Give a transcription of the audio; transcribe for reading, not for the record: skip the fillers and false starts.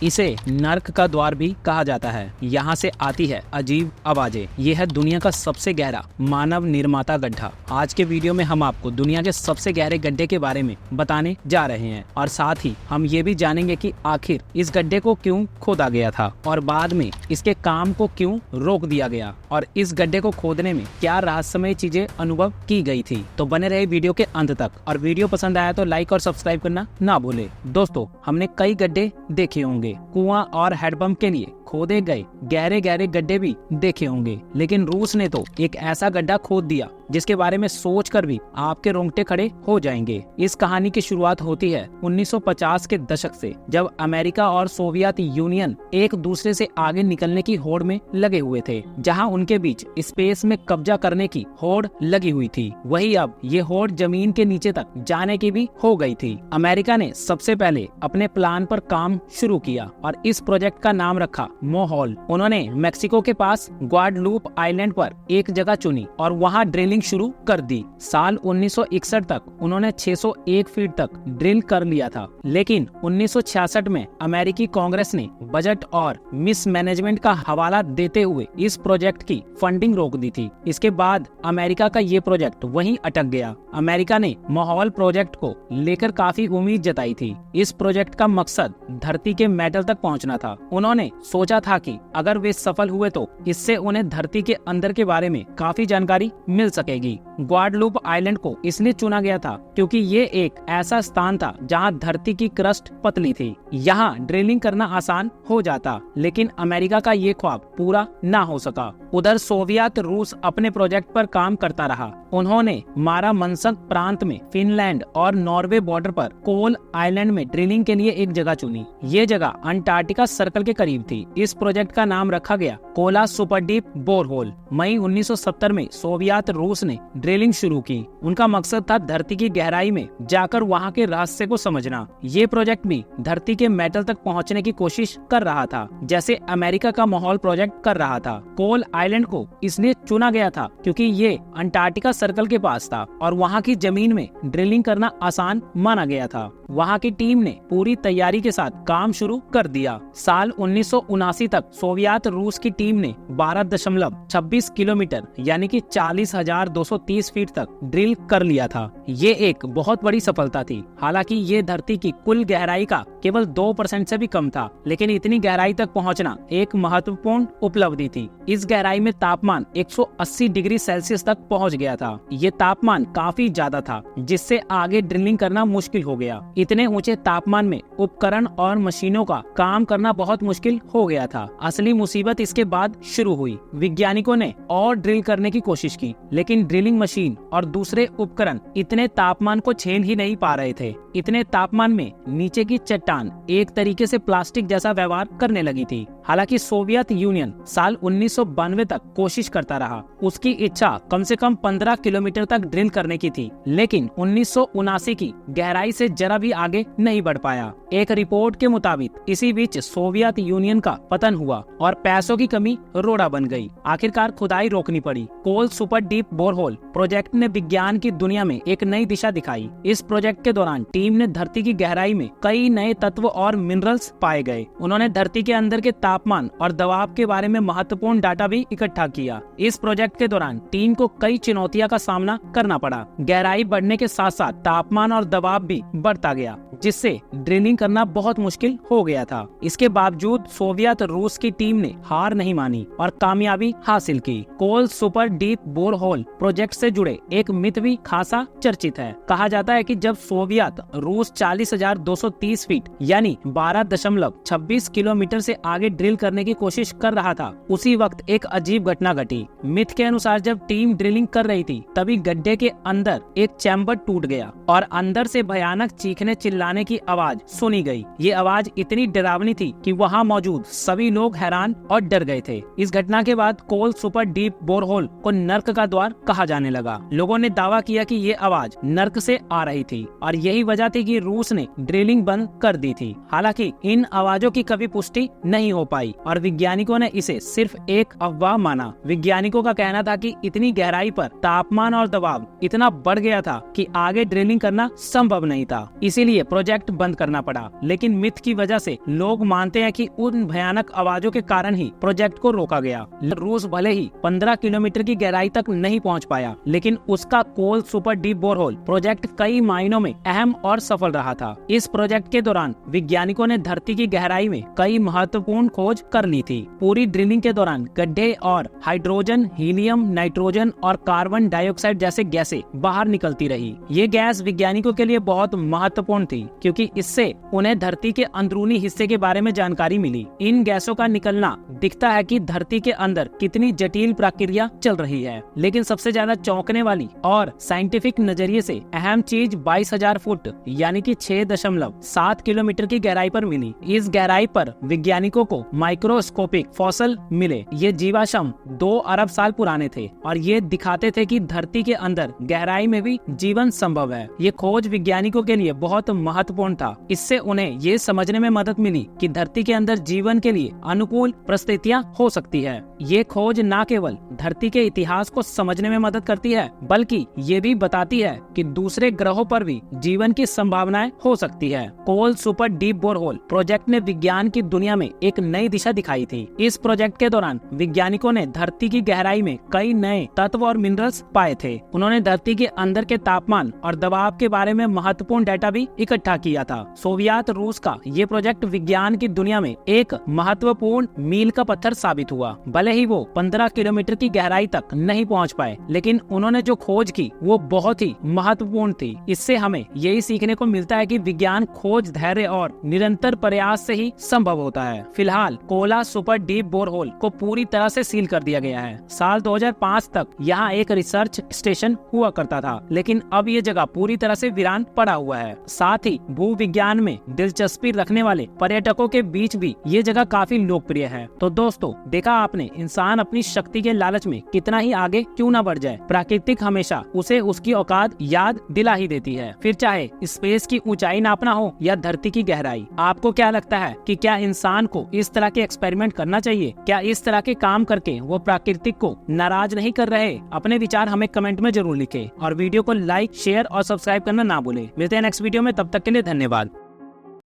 इसे नर्क का द्वार भी कहा जाता है। यहाँ से आती है अजीब आवाजें। यह है दुनिया का सबसे गहरा मानव निर्माता गड्ढा। आज के वीडियो में हम आपको दुनिया के सबसे गहरे गड्ढे के बारे में बताने जा रहे हैं और साथ ही हम ये भी जानेंगे कि आखिर इस गड्ढे को क्यों खोदा गया था और बाद में इसके काम को क्यों रोक दिया गया और इस गड्ढे को खोदने में क्या रहस्यमय चीजें अनुभव की गई थी। तो बने रहे वीडियो के अंत तक और वीडियो पसंद आया तो लाइक और सब्सक्राइब करना ना भूले। दोस्तों, हमने कई गड्ढे देखे होंगे, कुआं और हैंडपंप के लिए खोदे गए गहरे गहरे गड्ढे भी देखे होंगे, लेकिन रूस ने तो एक ऐसा गड्ढा खोद दिया जिसके बारे में सोचकर भी आपके रोंगटे खड़े हो जाएंगे। इस कहानी की शुरुआत होती है 1950 के दशक से, जब अमेरिका और सोवियत यूनियन एक दूसरे से आगे निकलने की होड़ में लगे हुए थे। जहां उनके बीच स्पेस में कब्जा करने की होड़ लगी हुई थी, वही अब ये होड़ जमीन के नीचे तक जाने की भी हो गई थी। अमेरिका ने सबसे पहले अपने प्लान पर काम शुरू किया और इस प्रोजेक्ट का नाम रखा मोहॉल। उन्होंने मेक्सिको के पास ग्वाडलूप आइलैंड पर एक जगह चुनी और वहां ड्रिलिंग शुरू कर दी। साल 1961 तक उन्होंने 601 फीट तक ड्रिल कर लिया था, लेकिन 1966 में अमेरिकी कांग्रेस ने बजट और मिसमैनेजमेंट का हवाला देते हुए इस प्रोजेक्ट की फंडिंग रोक दी थी। इसके बाद अमेरिका का ये प्रोजेक्ट वहीं अटक गया। अमेरिका ने मोहॉल प्रोजेक्ट को लेकर काफी उम्मीद जताई थी। इस प्रोजेक्ट का मकसद धरती के मेटल तक पहुंचना था। उन्होंने सोचा था कि अगर वे सफल हुए तो इससे उन्हें धरती के अंदर के बारे में काफी जानकारी मिल सकेगी। ग्वाडलूप आइलैंड को इसलिए चुना गया था क्योंकि ये एक ऐसा स्थान था जहां धरती की क्रस्ट पतली थी। यहाँ ड्रिलिंग करना आसान हो जाता, लेकिन अमेरिका का ये ख्वाब पूरा ना हो सका। उधर सोवियत रूस अपने प्रोजेक्ट पर काम करता रहा। उन्होंने मारा मनसक प्रांत में फिनलैंड और नॉर्वे बॉर्डर पर कोल आइलैंड में ड्रिलिंग के लिए एक जगह चुनी। ये जगह अंटार्कटिका सर्कल के करीब थी। इस प्रोजेक्ट का नाम रखा गया कोला सुपर डीप बोरहोल। मई 1970 में सोवियत रूस ने ड्रिलिंग शुरू की। उनका मकसद था धरती की गहराई में जाकर वहां के रहस्य को समझना। ये प्रोजेक्ट भी धरती के मेटल तक पहुंचने की कोशिश कर रहा था, जैसे अमेरिका का मोहॉल प्रोजेक्ट कर रहा था। कोल आइलैंड को इसलिए चुना गया था क्योंकि ये अंटार्कटिका सर्कल के पास था और वहाँ की जमीन में ड्रिलिंग करना आसान माना गया था। वहाँ की टीम ने पूरी तैयारी के साथ काम शुरू कर दिया। साल 1979 तक सोवियत रूस की टीम ने 12.26 किलोमीटर यानी कि 40,230 फीट तक ड्रिल कर लिया था। ये एक बहुत बड़ी सफलता थी। हालांकि ये धरती की कुल गहराई का केवल 2% से भी कम था, लेकिन इतनी गहराई तक पहुंचना एक महत्वपूर्ण उपलब्धि थी। इस गहराई में तापमान 180 डिग्री सेल्सियस तक पहुंच गया था। ये तापमान काफी ज्यादा था, जिससे आगे ड्रिलिंग करना मुश्किल हो गया। इतने ऊंचे तापमान में उपकरण और मशीनों का काम करना बहुत मुश्किल हो गया था। असली मुसीबत इसके बाद शुरू हुई। वैज्ञानिकों ने और ड्रिल करने की कोशिश की, लेकिन ड्रिलिंग मशीन और दूसरे उपकरण इतने तापमान को झेल ही नहीं पा रहे थे। इतने तापमान में नीचे की चट्टान एक तरीके से प्लास्टिक जैसा व्यवहार करने लगी थी। हालांकि सोवियत यूनियन साल 1992 तक कोशिश करता रहा। उसकी इच्छा कम से कम 15 किलोमीटर तक ड्रिल करने की थी, लेकिन 1979 की गहराई से जरा भी आगे नहीं बढ़ पाया। एक रिपोर्ट के मुताबिक इसी बीच सोवियत यूनियन का पतन हुआ और पैसों की कमी रोड़ा बन गई। आखिरकार खुदाई रोकनी पड़ी। कोल सुपर डीप बोरहोल प्रोजेक्ट ने विज्ञान की दुनिया में एक नई दिशा दिखाई। इस प्रोजेक्ट के दौरान टीम ने धरती की गहराई में कई नए तत्व और मिनरल्स पाए गए। उन्होंने धरती के अंदर के तापमान और दबाव के बारे में महत्वपूर्ण डाटा भी इकट्ठा किया। इस प्रोजेक्ट के दौरान टीम को कई चुनौतियों का सामना करना पड़ा। गहराई बढ़ने के साथ साथ तापमान और दबाव भी बढ़ता गया, जिससे ड्रिलिंग करना बहुत मुश्किल हो गया था। इसके बावजूद सोवियत रूस की टीम ने हार नहीं मानी और कामयाबी हासिल की। कोल सुपर डीप बोरहोल प्रोजेक्ट से जुड़े एक मिथ भी खासा चर्चित है। कहा जाता है कि जब सोवियत रूस 40,230 फीट यानी 12.26 किलोमीटर से आगे ड्रिल करने की कोशिश कर रहा था, उसी वक्त एक अजीब घटना घटी। मिथ के अनुसार जब टीम ड्रिलिंग कर रही थी, तभी गड्ढे के अंदर एक चैम्बर टूट गया और अंदर से भयानक चीखने चिल्लाने की आवाज सुनी गई। ये आवाज इतनी डरावनी थी कि वहाँ मौजूद सभी लोग हैरान और डर गए थे। इस घटना के बाद कोल सुपर डीप बोरहोल को नर्क का द्वार कहा जाने लगा। लोगों ने दावा किया कि ये आवाज नर्क से आ रही थी और यही वजह थी कि रूस ने ड्रिलिंग बंद कर दी थी। हालांकि इन आवाजों की कभी पुष्टि नहीं हो पाई और वैज्ञानिकों ने इसे सिर्फ एक अफवाह माना। वैज्ञानिकों का कहना था कि इतनी गहराई पर तापमान और दबाव इतना बढ़ गया था कि आगे ड्रिलिंग करना संभव नहीं था, इसीलिए प्रोजेक्ट बंद करना पड़ा। लेकिन मिथ की वजह से लोग मानते हैं कि उन भयानक आवाजों के कारण ही प्रोजेक्ट को रोका गया। रूस भले ही 15 किलोमीटर की गहराई तक नहीं पहुंच पाया, लेकिन उसका कोल सुपर डीप बोरहोल प्रोजेक्ट कई मायनों में अहम और सफल रहा था। इस प्रोजेक्ट के दौरान वैज्ञानिकों ने धरती की गहराई में कई महत्वपूर्ण खोज कर ली थी। पूरी ड्रिलिंग के दौरान गड्ढे और हाइड्रोजन, हीलियम, नाइट्रोजन और कार्बन डाइऑक्साइड जैसे गैसें बाहर निकलती रही। ये गैस वैज्ञानिकों के लिए बहुत महत्वपूर्ण थी, क्योंकि इससे उन्हें धरती के अंदरूनी हिस्से के बारे में जानकारी मिली। इन गैसों का निकलना दिखता है कि धरती के अंदर कितनी जटिल प्रक्रिया चल रही है। लेकिन सबसे ज्यादा चौंकने वाली और साइंटिफिक नजरिए से अहम चीज 22,000 फुट यानी कि 6.7 किलोमीटर की गहराई पर मिली। इस गहराई पर वैज्ञानिकों को माइक्रोस्कोपिक फॉसल मिले। ये जीवाश्म 2 अरब साल पुराने थे और ये दिखाते थे कि धरती के अंदर गहराई में भी जीवन संभव है। ये खोज वैज्ञानिकों के लिए बहुत महत्वपूर्ण था। इससे उन्हें ये समझने में मदद मिली कि धरती के अंदर जीवन के लिए अनुकूल परिस्थितियां हो सकती है। ये खोज न केवल धरती के इतिहास को समझने में मदद करती है, बल्कि ये भी बताती है कि दूसरे ग्रहों पर भी जीवन की संभावनाएं हो सकती है। कोल सुपर डीप बोरहोल प्रोजेक्ट ने विज्ञान की दुनिया में एक नई दिशा दिखाई थी। इस प्रोजेक्ट के दौरान वैज्ञानिकों ने धरती की गहराई में कई नए तत्व और मिनरल्स पाए थे। उन्होंने धरती के अंदर के तापमान और दबाव के बारे में महत्वपूर्ण डेटा भी इकट्ठा किया था। सोवियत रूस का ये प्रोजेक्ट विज्ञान की दुनिया में एक महत्वपूर्ण मील का पत्थर साबित हुआ। भले ही वो 15 किलोमीटर की गहराई तक नहीं पहुंच पाए, लेकिन उन्होंने जो खोज की वो बहुत ही महत्वपूर्ण थी। इससे हमें यही सीखने को मिलता है कि विज्ञान खोज, धैर्य और निरंतर प्रयास से ही संभव होता है। फिलहाल कोला सुपर डीप बोरहोल को पूरी तरह से सील कर दिया गया है। साल 2005 तक यहाँ एक रिसर्च स्टेशन हुआ करता था, लेकिन अब ये जगह पूरी तरह से वीरान पड़ा हुआ है। साथ ही भूविज्ञान में दिलचस्पी रखने वाले पर्यटकों के बीच भी ये जगह काफी लोकप्रिय है। तो दोस्तों, देखा आपने, इंसान अपनी शक्ति के लालच में कितना ही आगे क्यों न बढ़ जाए, प्राकृतिक हमेशा उसे उसकी औकात याद दिला ही देती है। फिर चाहे स्पेस की ऊंचाई नापना हो या धरती की गहराई। आपको क्या लगता है कि क्या इंसान को इस तरह के एक्सपेरिमेंट करना चाहिए? क्या इस तरह के काम करके वो प्राकृतिक को नाराज नहीं कर रहे? अपने विचार हमें कमेंट में जरूर लिखें और वीडियो को लाइक, शेयर और सब्सक्राइब करना ना भूलें। मिलते हैं नेक्स्ट वीडियो में, तब तक के लिए धन्यवाद।